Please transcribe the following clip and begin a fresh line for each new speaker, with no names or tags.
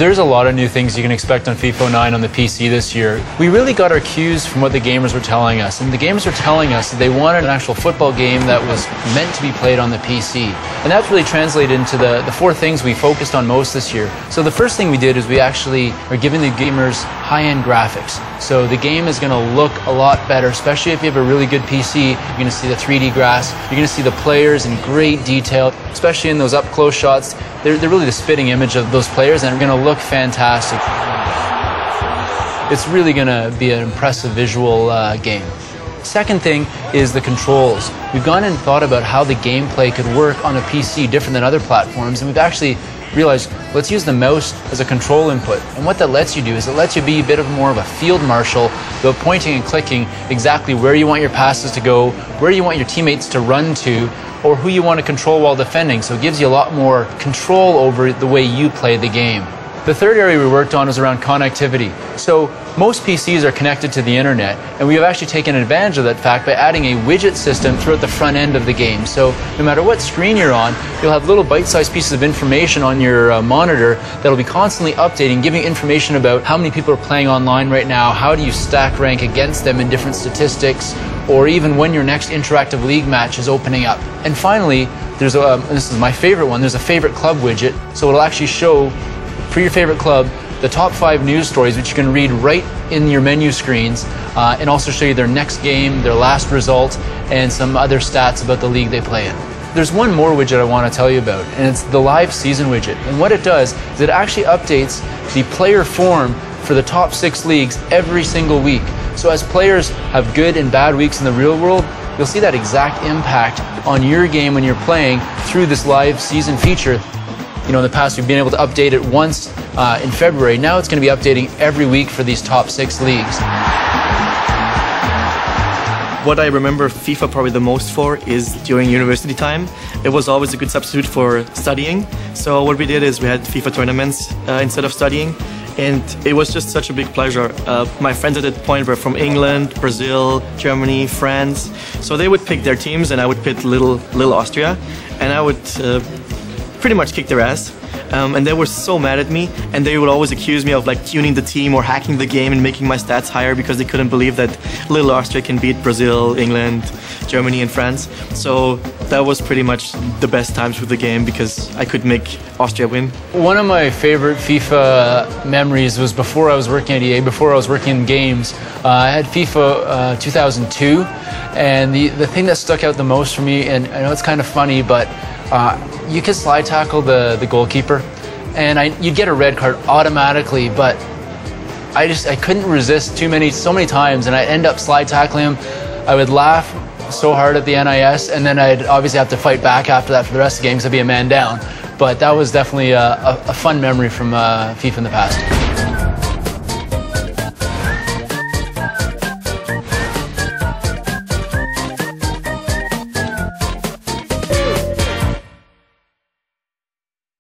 There's a lot of new things you can expect on FIFA09 on the PC this year. We really got our cues from what the gamers were telling us, and the gamers were telling us that they wanted an actual football game that was meant to be played on the PC. And that's really translated into the four things we focused on most this year. So the first thing we did is we actually are giving the gamers high-end graphics. So the game is going to look a lot better, especially if you have a really good PC. You're going to see the 3D grass, you're going to see the players in great detail, especially in those up-close shots. They're really the spitting image of those players, and they're going to look fantastic. It's really going to be an impressive visual game. Second thing is the controls. We've gone and thought about how the gameplay could work on a PC different than other platforms, and we've actually realized, let's use the mouse as a control input. And what that lets you do is it lets you be a bit of more of a field marshal, about pointing and clicking exactly where you want your passes to go, where you want your teammates to run to, or who you want to control while defending. So it gives you a lot more control over the way you play the game. The third area we worked on was around connectivity. So most PCs are connected to the internet, and we have actually taken advantage of that fact by adding a widget system throughout the front end of the game. So no matter what screen you're on, you'll have little bite-sized pieces of information on your monitor that'll be constantly updating, giving information about how many people are playing online right now, how do you stack rank against them in different statistics, or even when your next interactive league match is opening up. And finally, there's this is my favorite one, there's a favorite club widget. So it'll actually show, for your favorite club, the top 5 news stories, which you can read right in your menu screens, and also show you their next game, their last result, and some other stats about the league they play in. There's one more widget I want to tell you about, and it's the live season widget. And what it does is it actually updates the player form for the top 6 leagues every single week. So as players have good and bad weeks in the real world, you'll see that exact impact on your game when you're playing through this live season feature. You know, in the past, we've been able to update it once in February. Now it's going to be updating every week for these top 6 leagues.
What I remember FIFA probably the most for is during university time. It was always a good substitute for studying. So what we did is we had FIFA tournaments instead of studying. And it was just such a big pleasure. My friends at that point were from England, Brazil, Germany, France. So they would pick their teams and I would pick little Austria. And I would pretty much kick their ass. And they were so mad at me, and they would always accuse me of like tuning the team or hacking the game and making my stats higher because they couldn't believe that little Austria can beat Brazil, England, Germany and France. So that was pretty much the best times with the game because I could make Austria win. One
of my favorite FIFA memories was before I was working at EA, before I was working in games. I had FIFA 2002, and the thing that stuck out the most for me, and I know it's kind of funny, but you could slide tackle the goalkeeper, and you'd get a red card automatically, but I couldn't resist so many times, and I'd end up slide tackling him. I would laugh so hard at the NIS, and then I'd obviously have to fight back after that for the rest of the game because I'd be a man down. But that was definitely a fun memory from FIFA in the past.